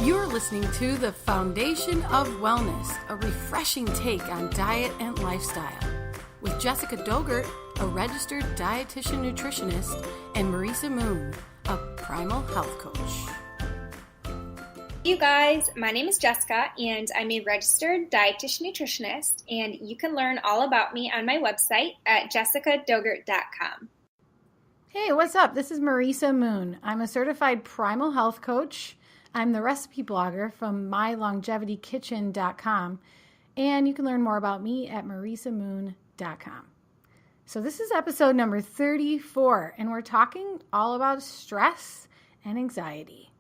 You're listening to The Foundation of Wellness, a refreshing take on diet and lifestyle, with Jessica Dogert, a registered dietitian nutritionist, and Marisa Moon, a primal health coach. You guys, my name is Jessica, and I'm a registered dietitian nutritionist, and you can learn all about me on my website at jessicadogert.com. Hey, what's up? This is Marisa Moon. I'm a certified primal health coach. I'm the recipe blogger from mylongevitykitchen.com, and you can learn more about me at marisamoon.com. So this is episode number 34, and we're talking all about stress and anxiety.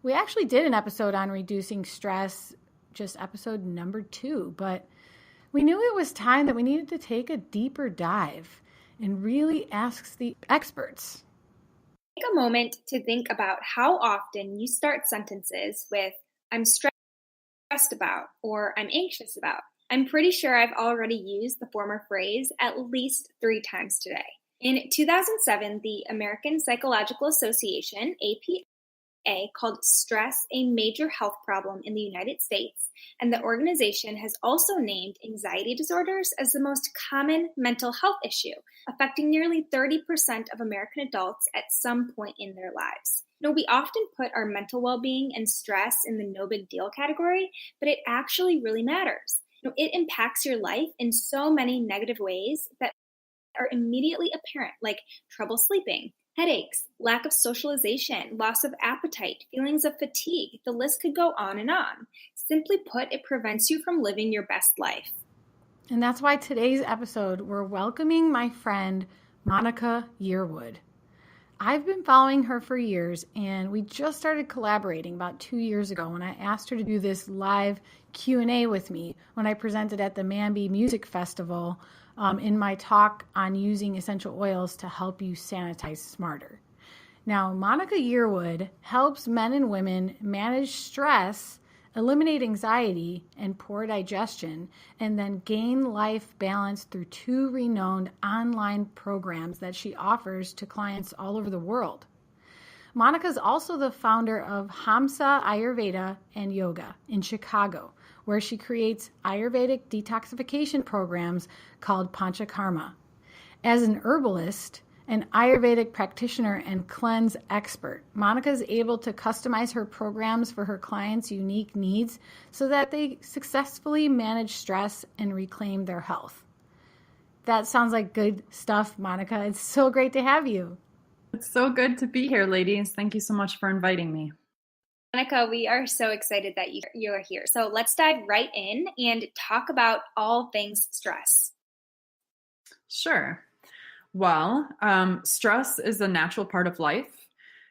We actually did an episode on reducing stress, just episode number 2, but we knew it was time that we needed to take a deeper dive and really ask the experts. Take a moment to think about how often you start sentences with, I'm stressed about, or I'm anxious about. I'm pretty sure I've already used the former phrase at least 3 times today. In 2007, the American Psychological Association, APA, called stress a major health problem in the United States, and the organization has also named anxiety disorders as the most common mental health issue, affecting nearly 30% of American adults at some point in their lives. We often put our mental well-being and stress in the no big deal category, but it actually really matters. It impacts your life in so many negative ways that are immediately apparent, like trouble sleeping, headaches, lack of socialization, loss of appetite, feelings of fatigue. The list could go on and on. Simply put, it prevents you from living your best life. And that's why today's episode, we're welcoming my friend, Monica Yearwood. I've been following her for years, and we just started collaborating about 2 years ago when I asked her to do this live Q&A with me when I presented at the Manby Music Festival in my talk on using essential oils to help you sanitize smarter. Now, Monica Yearwood helps men and women manage stress, eliminate anxiety and poor digestion, and then gain life balance through 2 renowned online programs that she offers to clients all over the world. Monica is also the founder of Hamsa Ayurveda and Yoga in Chicago, where she creates Ayurvedic detoxification programs called Panchakarma. As an herbalist, an Ayurvedic practitioner, and cleanse expert, Monica is able to customize her programs for her clients' unique needs so that they successfully manage stress and reclaim their health. That sounds like good stuff, Monica. It's so great to have you. It's so good to be here, ladies. Thank you so much for inviting me. Monica, we are so excited that you are here. So let's dive right in and talk about all things stress. Sure. Well, stress is a natural part of life.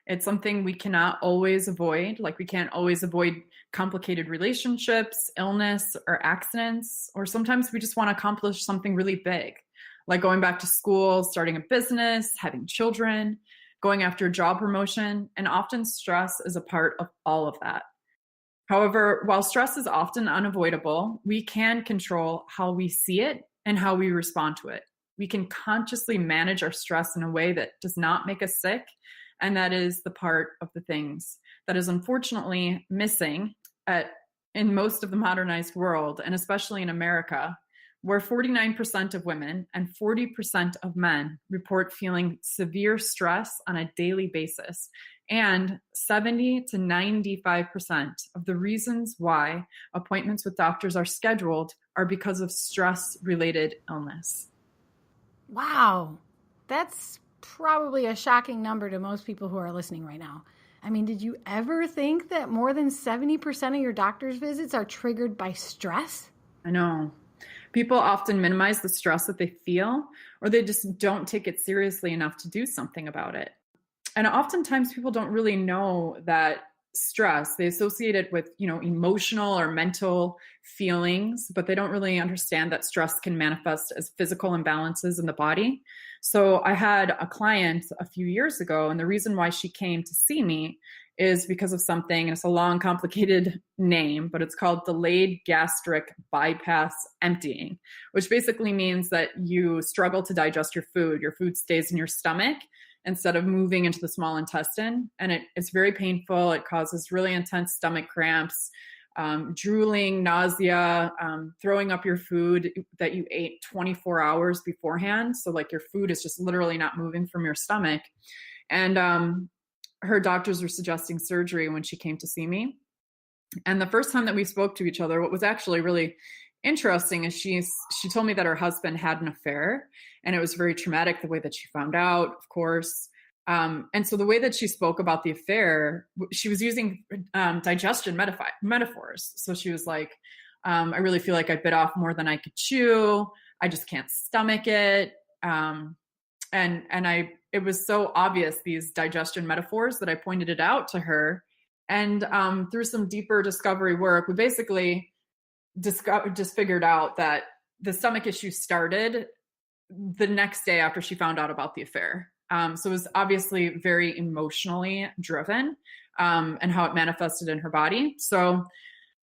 It's something we cannot always avoid. Like, we can't always avoid complicated relationships, illness, or accidents. Or sometimes we just want to accomplish something really big, like going back to school, starting a business, having children, going after a job promotion. And often stress is a part of all of that. However, while stress is often unavoidable, we can control how we see it and how we respond to it. We can consciously manage our stress in a way that does not make us sick. And that is the part of the things that is unfortunately missing in most of the modernized world, and especially in America, where 49% of women and 40% of men report feeling severe stress on a daily basis. And 70 to 95% of the reasons why appointments with doctors are scheduled are because of stress-related illness. Wow, that's probably a shocking number to most people who are listening right now. I mean, did you ever think that more than 70% of your doctor's visits are triggered by stress? I know. People often minimize the stress that they feel, or they just don't take it seriously enough to do something about it. And oftentimes people don't really know that stress, they associate it with, emotional or mental feelings, but they don't really understand that stress can manifest as physical imbalances in the body. So I had a client a few years ago, and the reason why she came to see me is because of something, and it's a long, complicated name, but it's called delayed gastric bypass emptying, which basically means that you struggle to digest your food. Your food stays in your stomach, instead of moving into the small intestine. And it's very painful. It causes really intense stomach cramps, drooling, nausea, throwing up your food that you ate 24 hours beforehand. So like your food is just literally not moving from your stomach. And her doctors were suggesting surgery when she came to see me. And the first time that we spoke to each other, what was actually really interesting is she told me that her husband had an affair, and it was very traumatic the way that she found out, of course. And so the way that she spoke about the affair, she was using digestion metaphors. So she was like, I really feel like I bit off more than I could chew. I just can't stomach it. It was so obvious, these digestion metaphors, that I pointed it out to her. And through some deeper discovery work, we basically just figured out that the stomach issue started the next day after she found out about the affair. So it was obviously very emotionally driven, and how it manifested in her body. So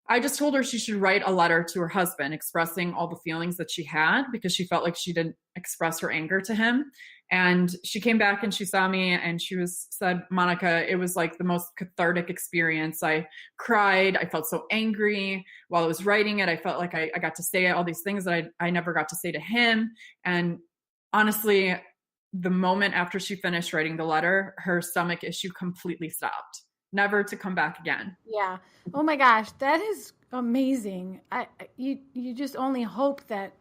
I just told her she should write a letter to her husband expressing all the feelings that she had, because she felt like she didn't express her anger to him. And she came back and she saw me and said, Monica, it was like the most cathartic experience. I cried. I felt so angry while I was writing it. I felt like I got to say all these things that I never got to say to him. And honestly, the moment after she finished writing the letter, her stomach issue completely stopped, never to come back again. Yeah. Oh my gosh, that is amazing. You just only hope that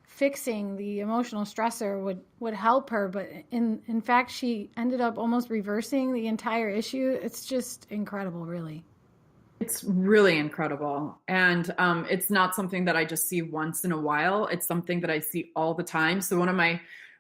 fixing the emotional stressor would help her, but in fact, she ended up almost reversing the entire issue. It's just incredible, really. It's really incredible. And it's not something that I just see once in a while. It's something that I see all the time. So one of my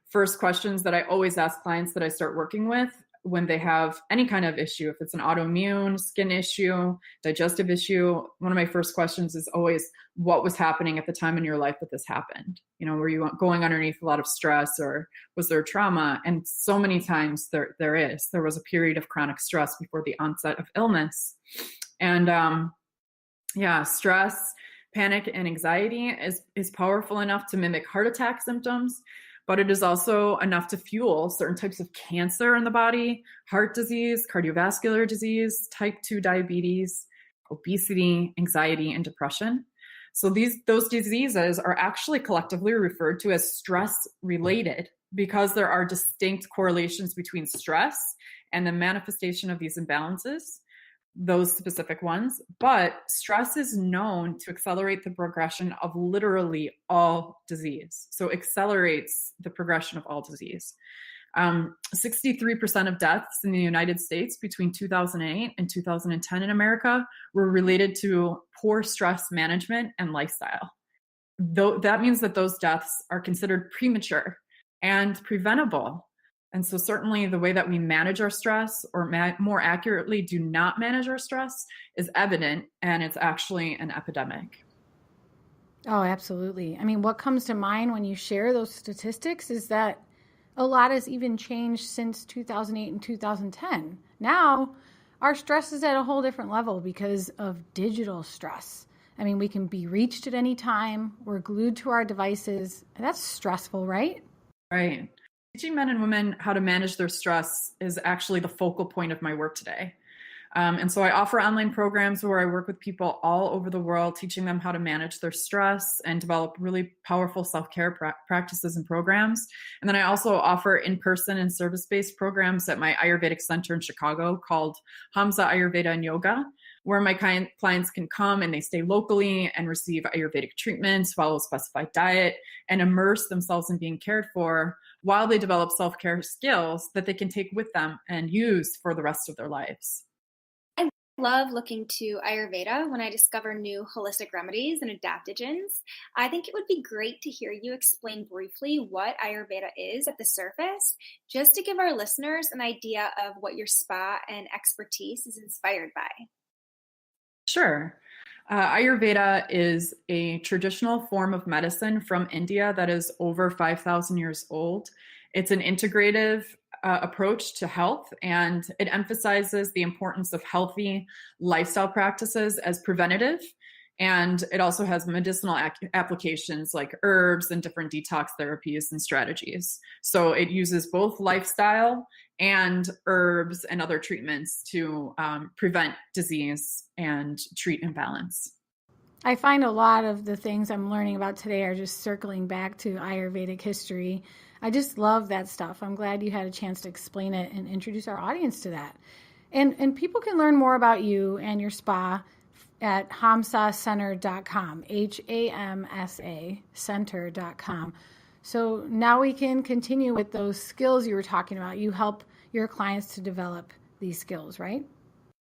first questions that I always ask clients that I start working with when they have any kind of issue, if it's an autoimmune, skin issue, digestive issue, one of my first questions is always, what was happening at the time in your life that this happened? You know, were you going underneath a lot of stress, or was there trauma? And so many times there was a period of chronic stress before the onset of illness. And stress, panic, and anxiety is powerful enough to mimic heart attack symptoms, but it is also enough to fuel certain types of cancer in the body, heart disease, cardiovascular disease, type 2 diabetes, obesity, anxiety, and depression. So those diseases are actually collectively referred to as stress-related, because there are distinct correlations between stress and the manifestation of these imbalances, those specific ones. But stress is known to accelerate the progression of literally all disease. So accelerates the progression of all disease. 63% of deaths in the United States between 2008 and 2010 in America were related to poor stress management and lifestyle. Though that means that those deaths are considered premature and preventable. And so certainly the way that we manage our stress, or more accurately, do not manage our stress, is evident, and it's actually an epidemic. Oh, absolutely. I mean, what comes to mind when you share those statistics is that a lot has even changed since 2008 and 2010. Now, our stress is at a whole different level because of digital stress. I mean, we can be reached at any time. We're glued to our devices. That's stressful, right? Right. Teaching men and women how to manage their stress is actually the focal point of my work today. And so I offer online programs where I work with people all over the world, teaching them how to manage their stress and develop really powerful self-care practices and programs. And then I also offer in-person and service-based programs at my Ayurvedic center in Chicago called Hamza Ayurveda and Yoga, where my clients can come and they stay locally and receive Ayurvedic treatments, follow a specified diet, and immerse themselves in being cared for while they develop self-care skills that they can take with them and use for the rest of their lives. I love looking to Ayurveda when I discover new holistic remedies and adaptogens. I think it would be great to hear you explain briefly what Ayurveda is at the surface, just to give our listeners an idea of what your spa and expertise is inspired by. Sure. Ayurveda is a traditional form of medicine from India that is over 5,000 years old. It's an integrative approach to health, and it emphasizes the importance of healthy lifestyle practices as preventative. And it also has medicinal applications like herbs and different detox therapies and strategies. So it uses both lifestyle and herbs and other treatments to prevent disease and treat imbalance. I find a lot of the things I'm learning about today are just circling back to Ayurvedic history. I just love that stuff. I'm glad you had a chance to explain it and introduce our audience to that. And people can learn more about you and your spa at hamsacenter.com, HAMSA center.com. So now we can continue with those skills you were talking about. You help your clients to develop these skills, right?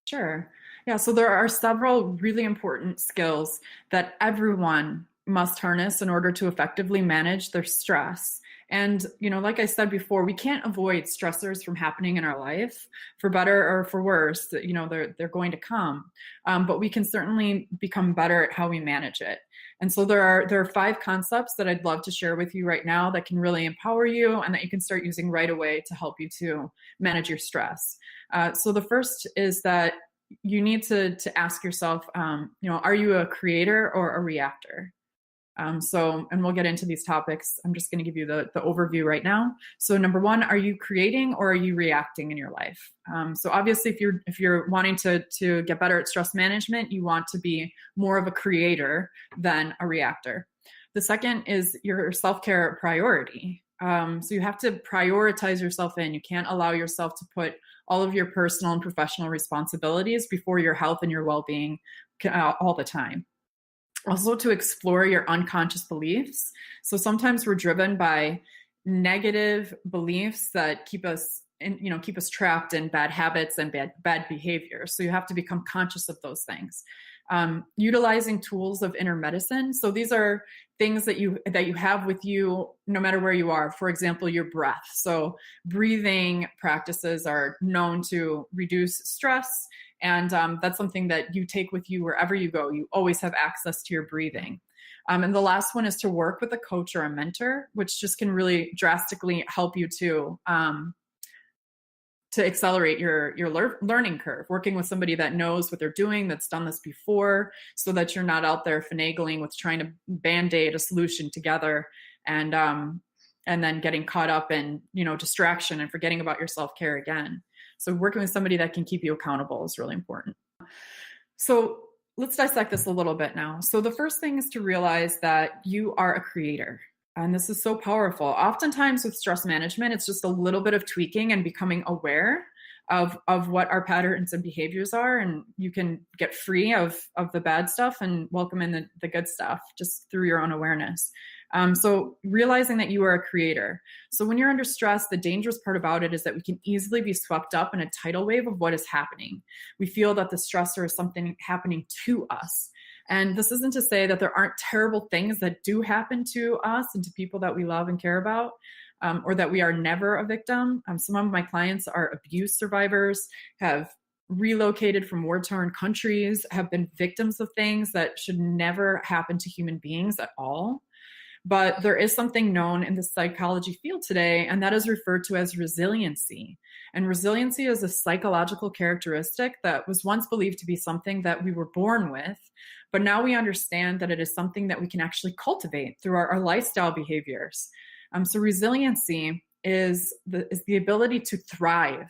Sure. Yeah, so there are several really important skills that everyone must harness in order to effectively manage their stress. And, like I said before, we can't avoid stressors from happening in our life, for better or for worse. They're going to come, but we can certainly become better at how we manage it. And so there are 5 concepts that I'd love to share with you right now that can really empower you and that you can start using right away to help you to manage your stress. So the first is that you need to ask yourself, are you a creator or a reactor? And we'll get into these topics. I'm just going to give you the overview right now. So number 1, are you creating or are you reacting in your life? So obviously if you're wanting to get better at stress management, you want to be more of a creator than a reactor. The second is your self-care priority. So you have to prioritize yourself in. You can't allow yourself to put all of your personal and professional responsibilities before your health and your well-being all the time. Also, to explore your unconscious beliefs. So sometimes we're driven by negative beliefs that keep us trapped in bad habits and bad behavior. So you have to become conscious of those things. Utilizing tools of inner medicine. So these are things that you have with you no matter where you are. For example, your breath. So breathing practices are known to reduce stress. And that's something that you take with you wherever you go. You always have access to your breathing. And the last one is to work with a coach or a mentor, which just can really drastically help you to accelerate your learning curve, working with somebody that knows what they're doing, that's done this before, so that you're not out there finagling with trying to band-aid a solution together and then getting caught up in, distraction and forgetting about your self-care again. So working with somebody that can keep you accountable is really important. So let's dissect this a little bit now. So the first thing is to realize that you are a creator. And this is so powerful. Oftentimes with stress management, it's just a little bit of tweaking and becoming aware of what our patterns and behaviors are. And you can get free of the bad stuff and welcome in the good stuff just through your own awareness. So realizing that you are a creator. So when you're under stress, the dangerous part about it is that we can easily be swept up in a tidal wave of what is happening. We feel that the stressor is something happening to us. And this isn't to say that there aren't terrible things that do happen to us and to people that we love and care about, or that we are never a victim. Some of my clients are abuse survivors, have relocated from war-torn countries, have been victims of things that should never happen to human beings at all. But there is something known in the psychology field today, and that is referred to as resiliency. And resiliency is a psychological characteristic that was once believed to be something that we were born with, but now we understand that it is something that we can actually cultivate through our lifestyle behaviors. So resiliency is the ability to thrive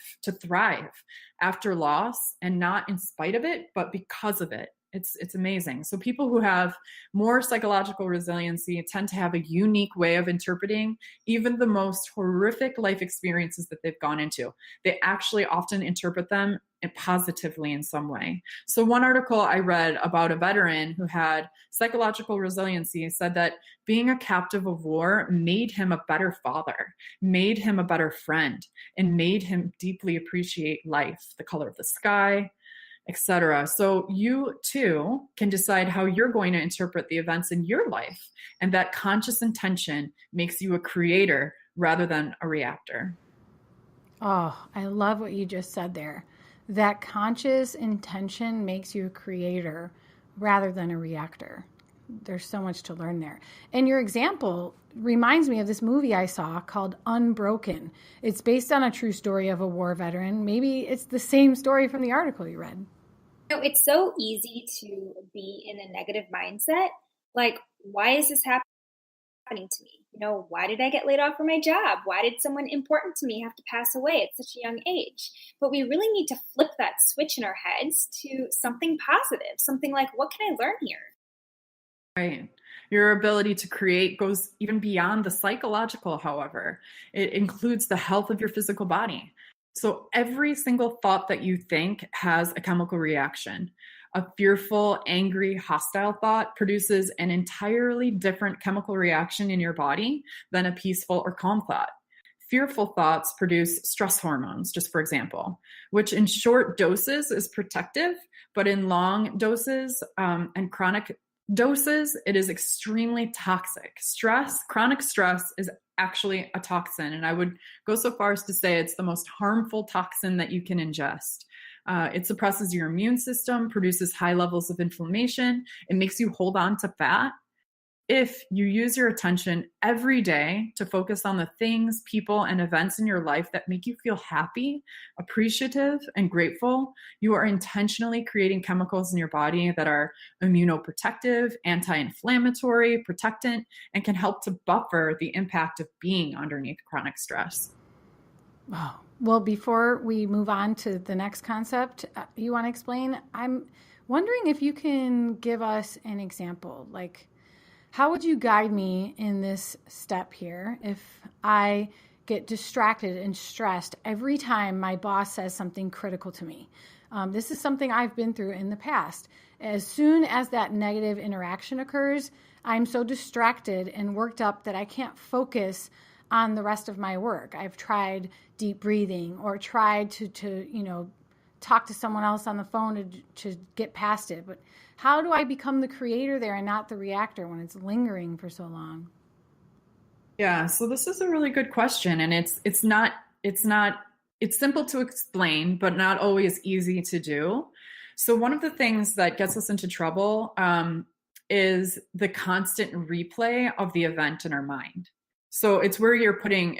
after loss, and not in spite of it, but because of it. It's amazing. So people who have more psychological resiliency tend to have a unique way of interpreting even the most horrific life experiences that they've gone into. They actually often interpret them positively in some way. So one article I read about a veteran who had psychological resiliency said that being a captive of war made him a better father, made him a better friend, and made him deeply appreciate life, the color of the sky, etc. So you too can decide how you're going to interpret the events in your life, and that conscious intention makes you a creator rather than a reactor. Oh, I love what you just said there. That conscious intention makes you a creator rather than a reactor. There's so much to learn there. And your example reminds me of this movie I saw called Unbroken. It's based on a true story of a war veteran. Maybe it's the same story from the article you read. It's so easy to be in a negative mindset. Like, why is this happening? happening to me? Why did I get laid off from my job? Why did someone important to me have to pass away at such a young age? But we really need to flip that switch in our heads to something positive, something like, what can I learn here? Right. Your ability to create goes even beyond the psychological, however. It includes the health of your physical body. So every single thought that you think has a chemical reaction. A fearful, angry, hostile thought produces an entirely different chemical reaction in your body than a peaceful or calm thought. Fearful thoughts produce stress hormones, just for example, which in short doses is protective, but in long doses and chronic doses, it is extremely toxic. Chronic stress is actually a toxin, and I would go so far as to say it's the most harmful toxin that you can ingest. It suppresses your immune system, produces high levels of inflammation. It makes you hold on to fat. If you use your attention every day to focus on the things, people, and events in your life that make you feel happy, appreciative, and grateful, you are intentionally creating chemicals in your body that are immunoprotective, anti-inflammatory, protectant, and can help to buffer the impact of being underneath chronic stress. Wow. Well, before we move on to the next concept you want to explain, I'm wondering if you can give us an example. Like, how would you guide me in this step here if I get distracted and stressed every time my boss says something critical to me? This is something I've been through in the past. As soon as that negative interaction occurs, I'm so distracted and worked up that I can't focus on the rest of my work. I've tried deep breathing or tried to talk to someone else on the phone to get past it. But how do I become the creator there and not the reactor when it's lingering for so long? Yeah, so this is a really good question, and it's simple to explain, but not always easy to do. So one of the things that gets us into trouble is the constant replay of the event in our mind. So it's where you're putting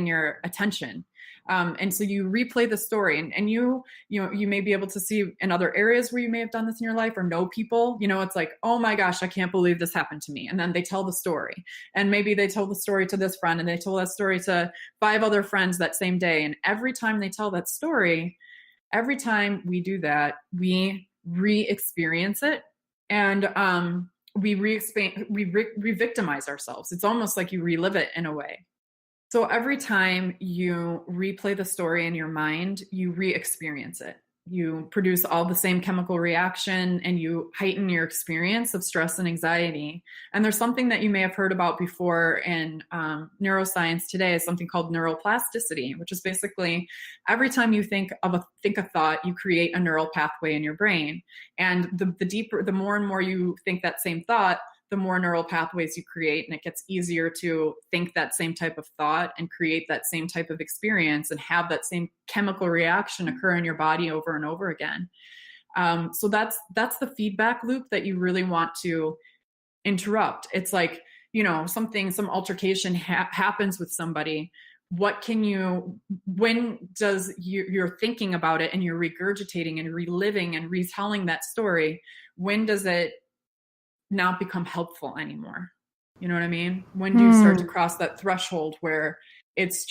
your attention. And so you replay the story, and you may be able to see in other areas where you may have done this in your life or know people, it's like, oh my gosh, I can't believe this happened to me. And then they tell the story, and maybe they told the story to this friend, and they told that story to 5 other friends that same day. And every time they tell that story, every time we do that, we re-experience it. And, we re-victimize ourselves. It's almost like you relive it in a way. So every time you replay the story in your mind, you re-experience it. You produce all the same chemical reaction, and you heighten your experience of stress and anxiety. And there's something that you may have heard about before in neuroscience today, is something called neuroplasticity, which is basically every time you think a thought, you create a neural pathway in your brain. And the more and more you think that same thought, the more neural pathways you create, and it gets easier to think that same type of thought and create that same type of experience and have that same chemical reaction occur in your body over and over again. So that's the feedback loop that you really want to interrupt. It's like, some altercation happens with somebody. When does you're thinking about it and you're regurgitating and reliving and retelling that story, when does it not become helpful anymore? You know what I mean? When do you start to cross that threshold where it's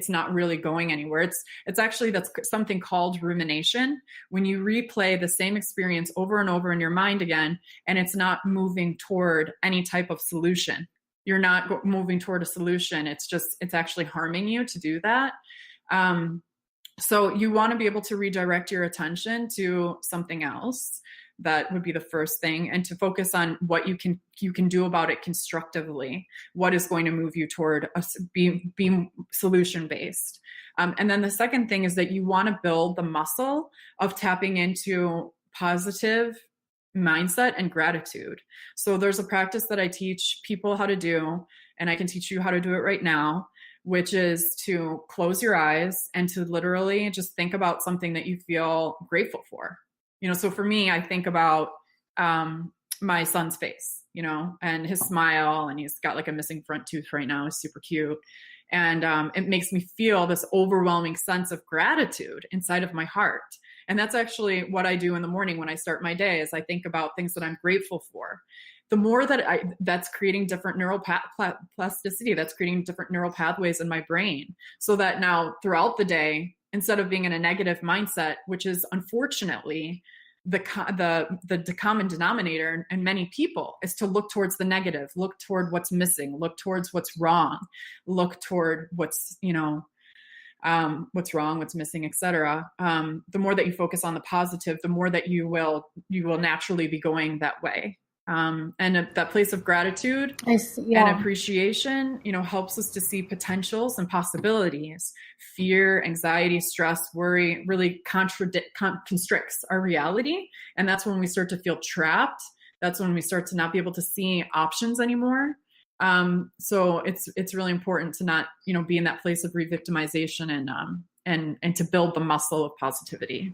not really going anywhere? It's actually, that's something called rumination. When you replay the same experience over and over in your mind again, and it's not moving toward any type of solution. You're not moving toward a solution. It's actually harming you to do that. So you want to be able to redirect your attention to something else. That would be the first thing, and to focus on what you can do about it constructively. What is going to move you toward being solution based? And then the second thing is that you want to build the muscle of tapping into positive mindset and gratitude. So there's a practice that I teach people how to do, and I can teach you how to do it right now, which is to close your eyes and to literally just think about something that you feel grateful for. So for me, I think about my son's face, and his smile, and he's got like a missing front tooth right now. It's super cute. And it makes me feel this overwhelming sense of gratitude inside of my heart. And that's actually what I do in the morning when I start my day, is I think about things that I'm grateful for. The more that that's creating different plasticity, that's creating different neural pathways in my brain, so that now throughout the day, instead of being in a negative mindset, which is unfortunately the common denominator in many people, is to look towards the negative, look toward what's missing, look towards what's wrong, look toward what's wrong, what's missing, etc. The more that you focus on the positive, the more that you will naturally be going that way. And that place of gratitude and appreciation, helps us to see potentials and possibilities. Fear, anxiety, stress, worry really constricts our reality. And that's when we start to feel trapped. That's when we start to not be able to see options anymore. So it's really important to not, be in that place of re-victimization and to build the muscle of positivity.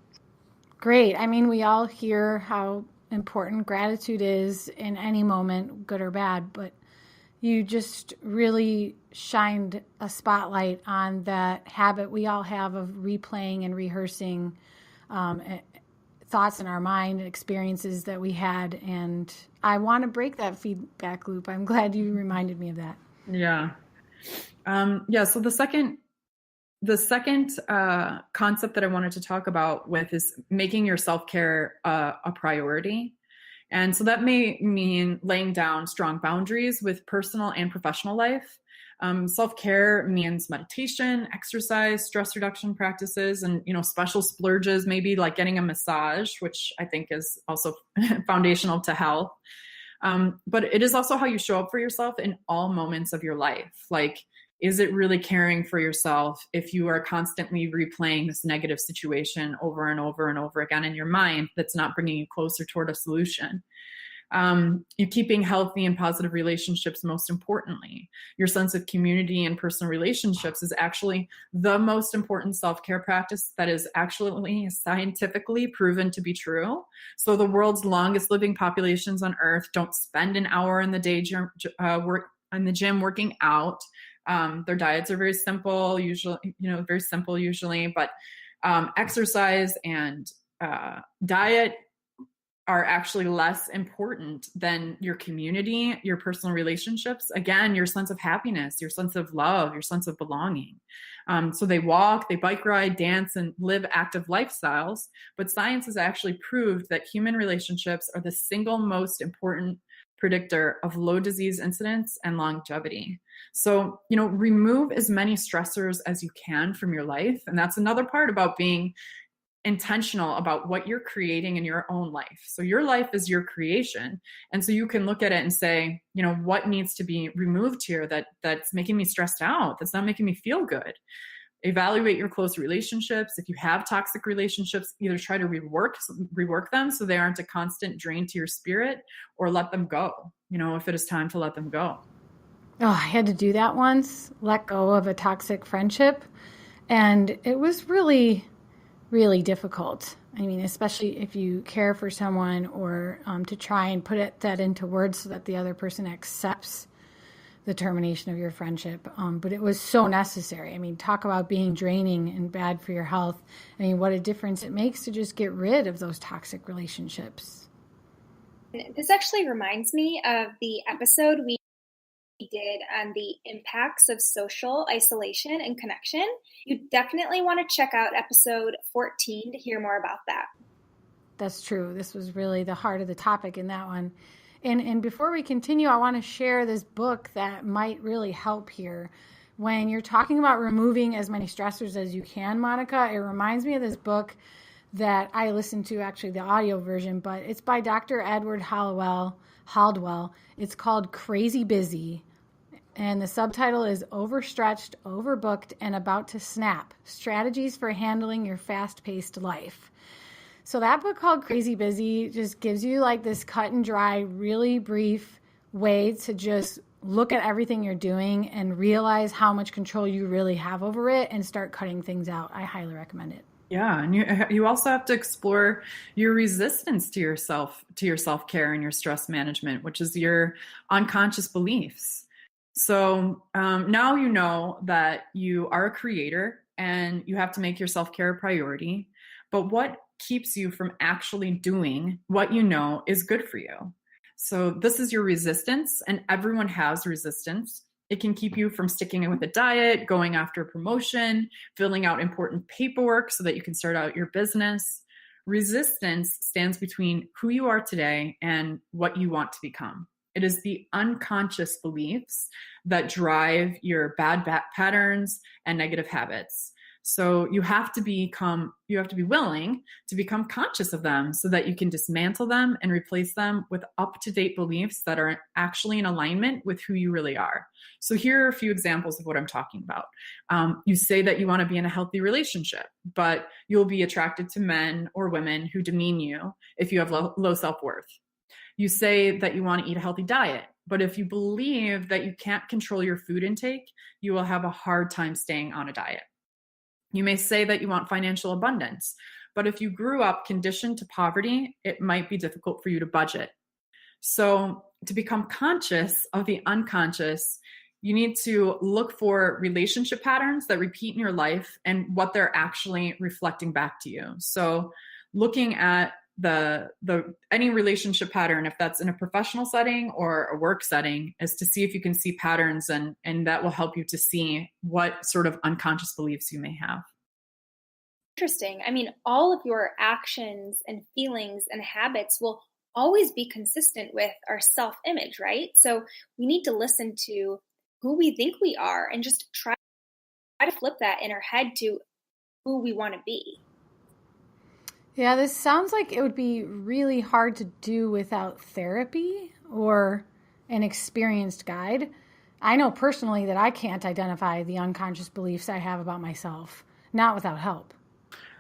Great. I mean, we all hear how important gratitude is in any moment, good or bad, but you just really shined a spotlight on that habit we all have of replaying and rehearsing thoughts in our mind and experiences that we had. And I want to break that feedback loop. I'm glad you reminded me of that. Yeah. So the second concept that I wanted to talk about is making your self-care a priority. And so that may mean laying down strong boundaries with personal and professional life. Self-care means meditation, exercise, stress reduction practices, and, special splurges, maybe like getting a massage, which I think is also foundational to health. But it is also how you show up for yourself in all moments of your life. Like, is it really caring for yourself if you are constantly replaying this negative situation over and over and over again in your mind that's not bringing you closer toward a solution? You're keeping healthy and positive relationships most importantly. Your sense of community and personal relationships is actually the most important self-care practice that is actually scientifically proven to be true. So the world's longest living populations on Earth don't spend an hour in the day in the gym working out. Their diets are very simple, usually, but exercise and diet are actually less important than your community, your personal relationships. Again, your sense of happiness, your sense of love, your sense of belonging. So they walk, they bike ride, dance, and live active lifestyles. But science has actually proved that human relationships are the single most important predictor of low disease incidence and longevity. So, remove as many stressors as you can from your life. And that's another part about being intentional about what you're creating in your own life. So your life is your creation. And so you can look at it and say, what needs to be removed here that's making me stressed out, that's not making me feel good. Evaluate your close relationships. If you have toxic relationships, either try to rework them so they aren't a constant drain to your spirit, or let them go, if it is time to let them go. Oh, I had to do that once, let go of a toxic friendship. And it was really, really difficult. I mean, especially if you care for someone, or to try and put that into words so that the other person accepts the termination of your friendship. But it was so necessary. I mean, talk about being draining and bad for your health. I mean, what a difference it makes to just get rid of those toxic relationships. This actually reminds me of the episode we did on the impacts of social isolation and connection. You definitely want to check out episode 14 to hear more about that. That's true. This was really the heart of the topic in that one. And before we continue, I want to share this book that might really help here. When you're talking about removing as many stressors as you can, Monica, it reminds me of this book that I listened to, actually the audio version, but it's by Dr. Edward Haldwell. It's called Crazy Busy. And the subtitle is Overstretched, Overbooked, and About to Snap: Strategies for Handling Your Fast-Paced Life. So that book called Crazy Busy just gives you like this cut and dry, really brief way to just look at everything you're doing and realize how much control you really have over it and start cutting things out. I highly recommend it. Yeah. And you also have to explore your resistance to your self-care and your stress management, which is your unconscious beliefs. So now you know that you are a creator and you have to make your self-care a priority. but what keeps you from actually doing what you know is good for you. So this is your resistance, and everyone has resistance. It can keep you from sticking with a diet, going after a promotion, filling out important paperwork so that you can start out your business. Resistance stands between who you are today and what you want to become. It is the unconscious beliefs that drive your bad patterns and negative habits. So you have to be willing to become conscious of them so that you can dismantle them and replace them with up-to-date beliefs that are actually in alignment with who you really are. So here are a few examples of what I'm talking about. You say that you want to be in a healthy relationship, but you'll be attracted to men or women who demean you if you have low self-worth. You say that you want to eat a healthy diet, but if you believe that you can't control your food intake, you will have a hard time staying on a diet. You may say that you want financial abundance, but if you grew up conditioned to poverty, it might be difficult for you to budget. So to become conscious of the unconscious, you need to look for relationship patterns that repeat in your life and what they're actually reflecting back to you. So looking at any relationship pattern, if that's in a professional setting or a work setting, is to see if you can see patterns, and that will help you to see what sort of unconscious beliefs you may have. Interesting. I mean, all of your actions and feelings and habits will always be consistent with our self-image, right? So we need to listen to who we think we are and just try to flip that in our head to who we want to be. Yeah, this sounds like it would be really hard to do without therapy or an experienced guide. I know personally that I can't identify the unconscious beliefs I have about myself, not without help.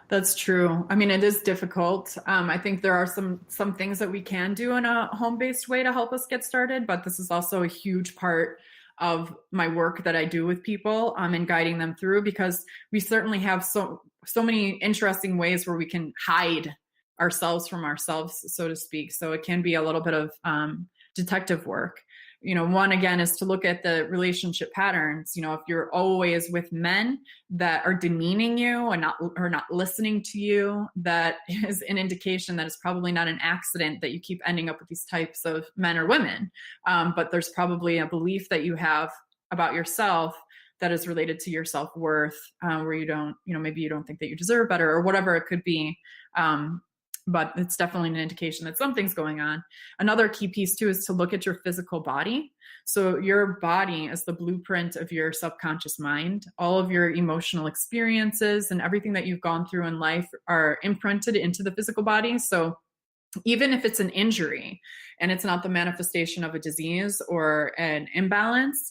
That's true. I mean, it is difficult. I think there are some things that we can do in a home-based way to help us get started, but this is also a huge part of my work that I do with people and guiding them through, because we certainly have so many interesting ways where we can hide ourselves from ourselves, so to speak. So it can be a little bit of detective work. One, again, is to look at the relationship patterns. If you're always with men that are demeaning you and not listening to you, that is an indication that it's probably not an accident that you keep ending up with these types of men or women. But there's probably a belief that you have about yourself that is related to your self-worth, where you don't, maybe you don't think that you deserve better or whatever it could be. But it's definitely an indication that something's going on. Another key piece too is to look at your physical body. So your body is the blueprint of your subconscious mind. All of your emotional experiences and everything that you've gone through in life are imprinted into the physical body. So even if it's an injury and it's not the manifestation of a disease or an imbalance,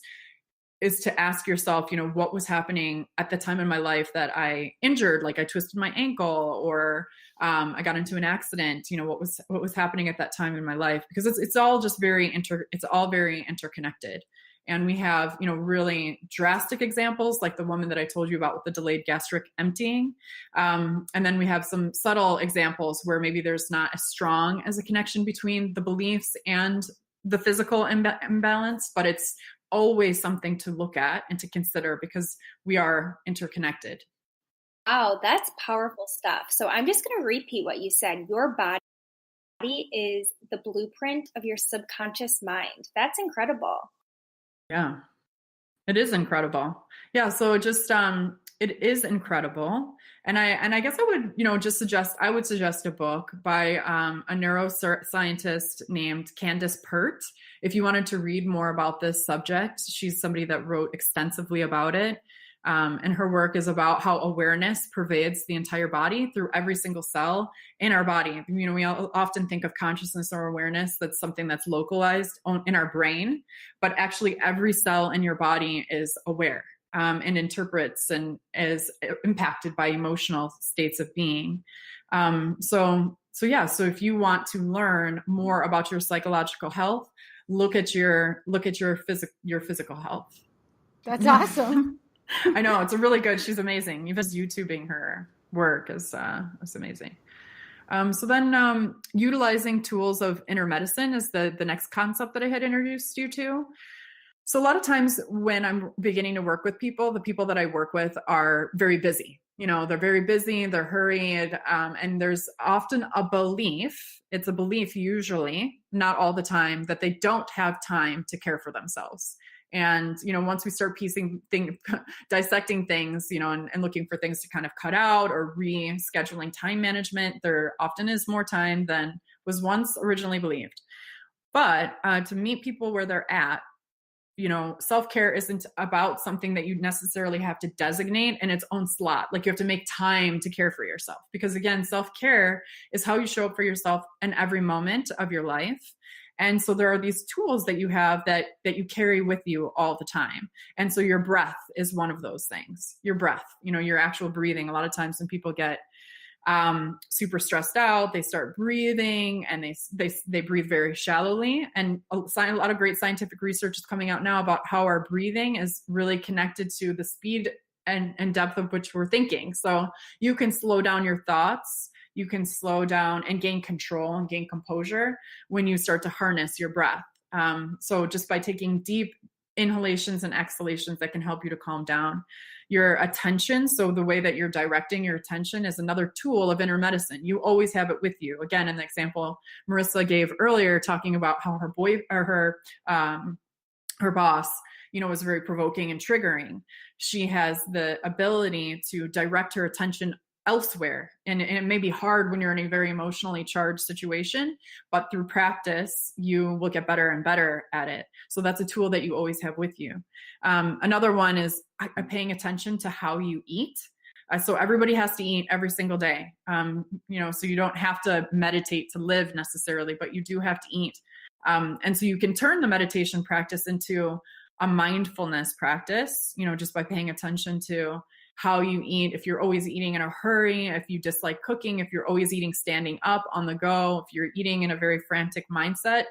is to ask yourself, what was happening at the time in my life that I injured, like I twisted my ankle or I got into an accident, what was happening at that time in my life, because it's all just very interconnected. And we have, really drastic examples like the woman that I told you about with the delayed gastric emptying. And then we have some subtle examples where maybe there's not as strong as a connection between the beliefs and the physical imbalance, but it's always something to look at and to consider because we are interconnected. Wow, that's powerful stuff. So I'm just going to repeat what you said. Your body is the blueprint of your subconscious mind. That's incredible. Yeah, it is incredible. Yeah, so just it is incredible. And I guess I would suggest a book by a neuroscientist named Candace Pert. If you wanted to read more about this subject, she's somebody that wrote extensively about it. And her work is about how awareness pervades the entire body through every single cell in our body. We often think of consciousness or awareness that's something that's localized in our brain, but actually every cell in your body is aware and interprets and is impacted by emotional states of being. So if you want to learn more about your psychological health, look at your physical health. That's awesome. I know, it's a really good. She's amazing. Even YouTubing her work is amazing. So then utilizing tools of inner medicine is the next concept that I had introduced you to. So a lot of times when I'm beginning to work with people, the people that I work with are very busy. They're very busy, they're hurried, and there's often a belief, it's a belief usually, not all the time, that they don't have time to care for themselves. And, once we start dissecting things, and looking for things to kind of cut out or rescheduling time management, there often is more time than was once originally believed. But to meet people where they're at, self-care isn't about something that you necessarily have to designate in its own slot. Like you have to make time to care for yourself, because again, self-care is how you show up for yourself in every moment of your life. And so there are these tools that you have that you carry with you all the time. And so your breath is one of those things. Your breath, your actual breathing. A lot of times when people get super stressed out, they start breathing and they breathe very shallowly. And a lot of great scientific research is coming out now about how our breathing is really connected to the speed and depth of which we're thinking. So you can slow down your thoughts, you can slow down and gain control and gain composure when you start to harness your breath. So just by taking deep inhalations and exhalations, that can help you to calm down. Your attention, so the way that you're directing your attention, is another tool of inner medicine. You always have it with you. Again, in the example Marissa gave earlier, talking about how her boss, was very provoking and triggering. She has the ability to direct her attention elsewhere. And it may be hard when you're in a very emotionally charged situation, but through practice, you will get better and better at it. So that's a tool that you always have with you. Another one is paying attention to how you eat. So everybody has to eat every single day. So you don't have to meditate to live necessarily, but you do have to eat. And so you can turn the meditation practice into a mindfulness practice, just by paying attention to how you eat. If you're always eating in a hurry, if you dislike cooking, if you're always eating standing up on the go, if you're eating in a very frantic mindset,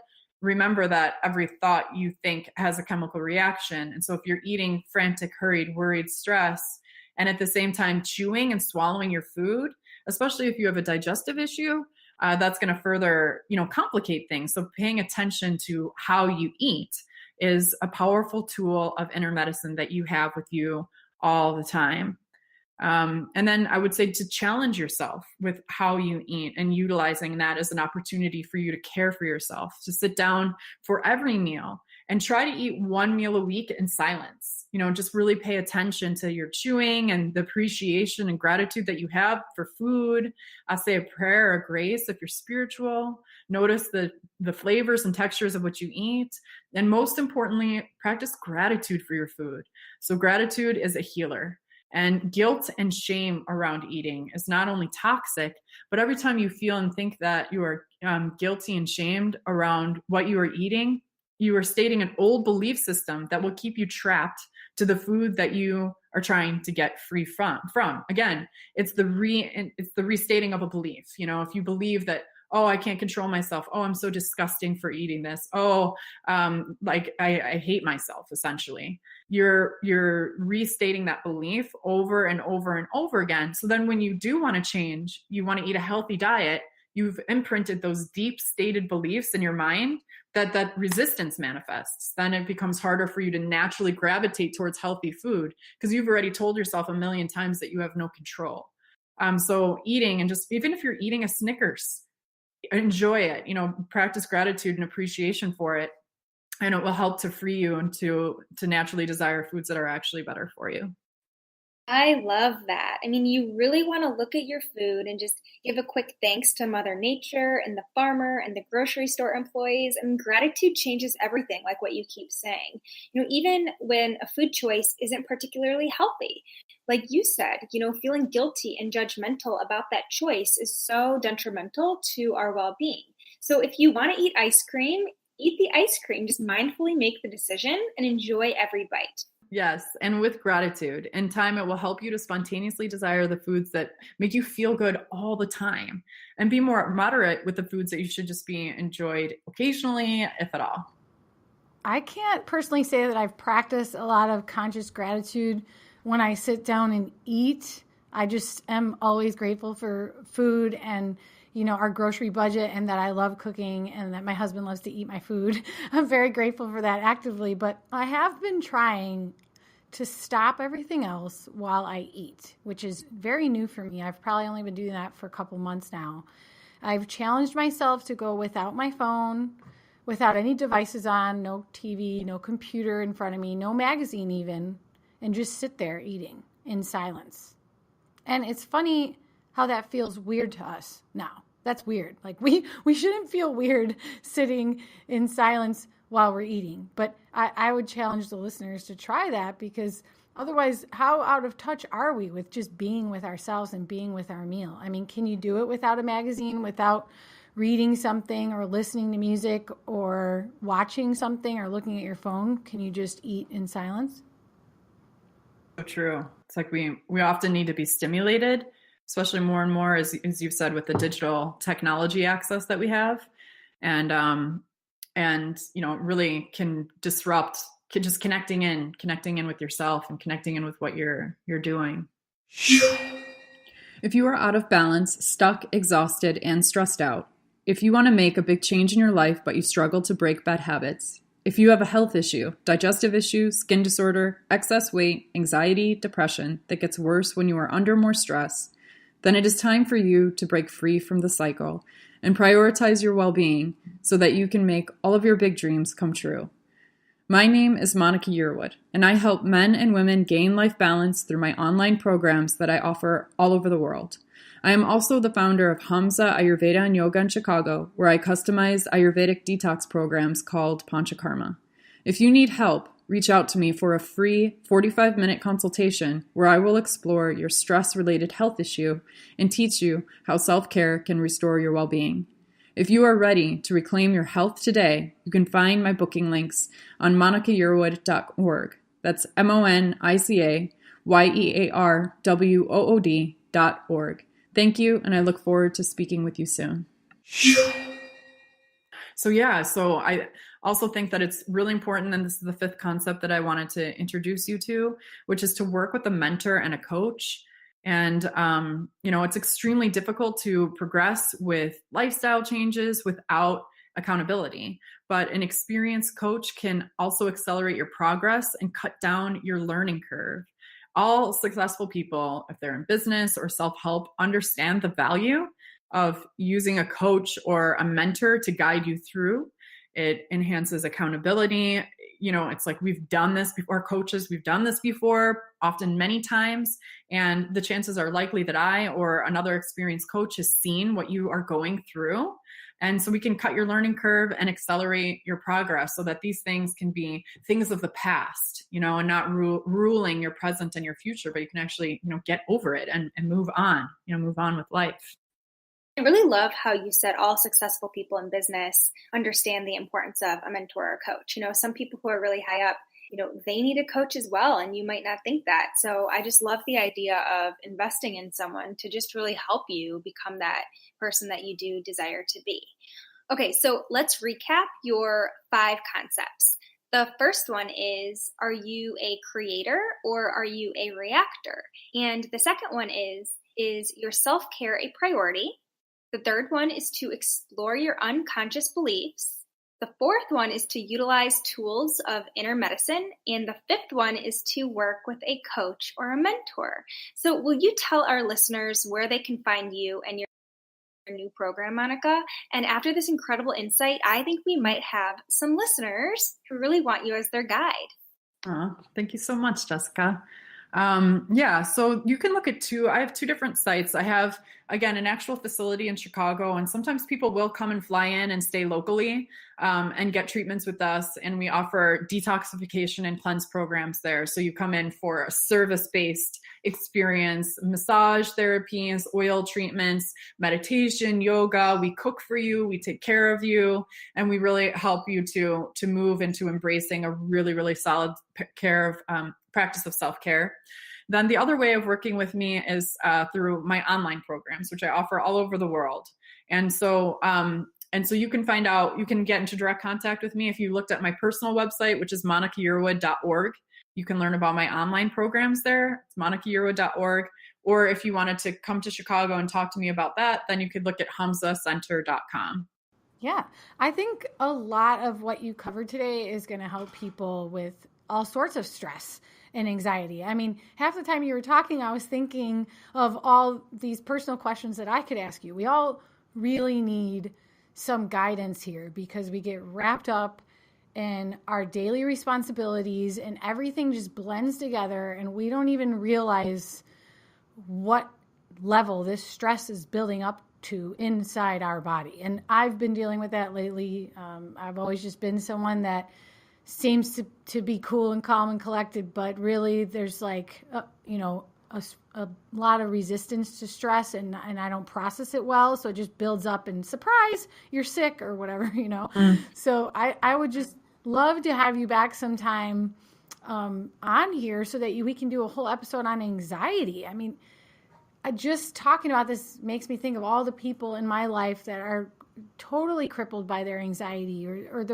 remember that every thought you think has a chemical reaction. And so if you're eating frantic, hurried, worried, stress, and at the same time chewing and swallowing your food, especially if you have a digestive issue, that's going to further, complicate things. So paying attention to how you eat is a powerful tool of inner medicine that you have with you all the time. And then I would say to challenge yourself with how you eat and utilizing that as an opportunity for you to care for yourself, to sit down for every meal and try to eat one meal a week in silence. Just really pay attention to your chewing and the appreciation and gratitude that you have for food. Say a prayer or grace if you're spiritual. Notice the flavors and textures of what you eat. And most importantly, practice gratitude for your food. So gratitude is a healer. And guilt and shame around eating is not only toxic, but every time you feel and think that you are guilty and shamed around what you are eating, you are stating an old belief system that will keep you trapped to the food that you are trying to get free from. Again, it's the restating of a belief. If you believe that, oh, I can't control myself. Oh, I'm so disgusting for eating this. Oh, I hate myself, essentially. You're restating that belief over and over and over again. So then when you do want to change, you want to eat a healthy diet, you've imprinted those deep stated beliefs in your mind that resistance manifests. Then it becomes harder for you to naturally gravitate towards healthy food because you've already told yourself a million times that you have no control. So eating, and just even if you're eating a Snickers, enjoy it, practice gratitude and appreciation for it. And it will help to free you and to naturally desire foods that are actually better for you. I love that. I mean, you really want to look at your food and just give a quick thanks to Mother Nature and the farmer and the grocery store employees. And gratitude changes everything, like what you keep saying. Even when a food choice isn't particularly healthy, like you said, feeling guilty and judgmental about that choice is so detrimental to our well-being. So if you want to eat ice cream, eat the ice cream. Just mindfully make the decision and enjoy every bite. Yes. And with gratitude, in time, it will help you to spontaneously desire the foods that make you feel good all the time, and be more moderate with the foods that you should just be enjoyed occasionally, if at all. I can't personally say that I've practiced a lot of conscious gratitude when I sit down and eat. I just am always grateful for food and our grocery budget, and that I love cooking and that my husband loves to eat my food. I'm very grateful for that actively, but I have been trying to stop everything else while I eat, which is very new for me. I've probably only been doing that for a couple months now. I've challenged myself to go without my phone, without any devices on, no TV, no computer in front of me, no magazine even, and just sit there eating in silence. And it's funny how that feels weird to us now. That's weird. Like we shouldn't feel weird sitting in silence while we're eating. But I would challenge the listeners to try that, because otherwise, how out of touch are we with just being with ourselves and being with our meal? I mean, can you do it without a magazine, without reading something or listening to music or watching something or looking at your phone? Can you just eat in silence? So true. It's like we often need to be stimulated, especially more and more, as you've said, with the digital technology access that we have. And really can disrupt just connecting in with yourself and connecting in with what you're doing. If you are out of balance, stuck, exhausted, and stressed out, if you want to make a big change in your life, but you struggle to break bad habits, if you have a health issue, digestive issue, skin disorder, excess weight, anxiety, depression that gets worse when you are under more stress, then it is time for you to break free from the cycle and prioritize your well-being so that you can make all of your big dreams come true. My name is Monica Yearwood, and I help men and women gain life balance through my online programs that I offer all over the world. I am also the founder of Hamza Ayurveda and Yoga in Chicago, where I customize Ayurvedic detox programs called Panchakarma. If you need help, reach out to me for a free 45-minute consultation where I will explore your stress-related health issue and teach you how self-care can restore your well-being. If you are ready to reclaim your health today, you can find my booking links on monicayearwood.org. That's MonicaYearwood.org. Thank you, and I look forward to speaking with you soon. So I also think that it's really important, and this is the fifth concept that I wanted to introduce you to, which is to work with a mentor and a coach. And, it's extremely difficult to progress with lifestyle changes without accountability. But an experienced coach can also accelerate your progress and cut down your learning curve. All successful people, if they're in business or self-help, understand the value of using a coach or a mentor to guide you through. It enhances accountability. It's like we've done this before, coaches, we've done this before, often many times, and the chances are likely that I or another experienced coach has seen what you are going through. And so we can cut your learning curve and accelerate your progress so that these things can be things of the past, and not ruling your present and your future, but you can actually, get over it and move on, move on with life. I really love how you said all successful people in business understand the importance of a mentor or a coach. Some people who are really high up, they need a coach as well, and you might not think that. So I just love the idea of investing in someone to just really help you become that person that you do desire to be. Okay, so let's recap your 5 concepts. The first one is, are you a creator or are you a reactor? And the second one is your self-care a priority? The third one is to explore your unconscious beliefs. The fourth one is to utilize tools of inner medicine. And the fifth one is to work with a coach or a mentor. So will you tell our listeners where they can find you and your new program, Monica? And after this incredible insight, I think we might have some listeners who really want you as their guide. Thank you so much, Jessica. So you can look at I have 2 different sites. I have, again, an actual facility in Chicago, and sometimes people will come and fly in and stay locally, and get treatments with us. And we offer detoxification and cleanse programs there. So you come in for a service-based experience, massage therapies, oil treatments, meditation, yoga. We cook for you, we take care of you, and we really help you to move into embracing a really, really solid practice of self-care. Then the other way of working with me is through my online programs, which I offer all over the world. And so you can you can get into direct contact with me if you looked at my personal website, which is monicayearwood.org. You can learn about my online programs there. It's monicayearwood.org. Or if you wanted to come to Chicago and talk to me about that, then you could look at hamzacenter.com. Yeah, I think a lot of what you covered today is going to help people with all sorts of stress and anxiety. I mean, half the time you were talking, I was thinking of all these personal questions that I could ask you. We all really need some guidance here because we get wrapped up in our daily responsibilities and everything just blends together and we don't even realize what level this stress is building up to inside our body. And I've been dealing with that lately. I've always just been someone that seems to be cool and calm and collected, but really there's like, a lot of resistance to stress and I don't process it well. So it just builds up and surprise, you're sick or whatever, So I would just love to have you back sometime on here so that we can do a whole episode on anxiety. I mean, just talking about this makes me think of all the people in my life that are totally crippled by their anxiety or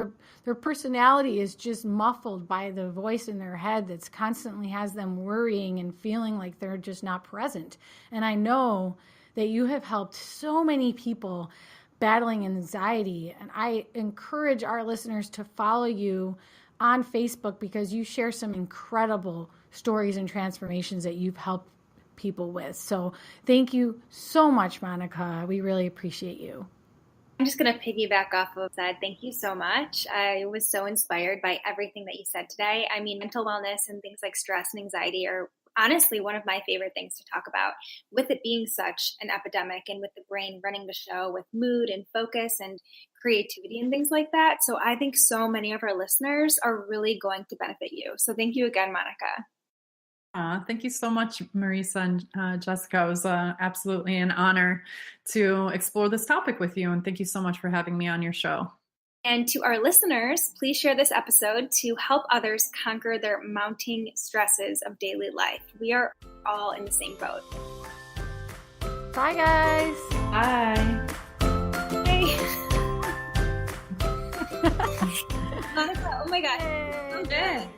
their personality is just muffled by the voice in their head that's constantly has them worrying and feeling like they're just not present. And I know that you have helped so many people battling anxiety. And I encourage our listeners to follow you on Facebook because you share some incredible stories and transformations that you've helped people with. So thank you so much, Monica. We really appreciate you. I'm just going to piggyback off of that. Thank you so much. I was so inspired by everything that you said today. I mean, mental wellness and things like stress and anxiety are honestly one of my favorite things to talk about, with it being such an epidemic and with the brain running the show with mood and focus and creativity and things like that. So I think so many of our listeners are really going to benefit you. So thank you again, Monica. Thank you so much, Marisa and Jessica. It was absolutely an honor to explore this topic with you. And thank you so much for having me on your show. And to our listeners, please share this episode to help others conquer their mounting stresses of daily life. We are all in the same boat. Bye, guys. Bye. Hey. Monica, oh my God. So good.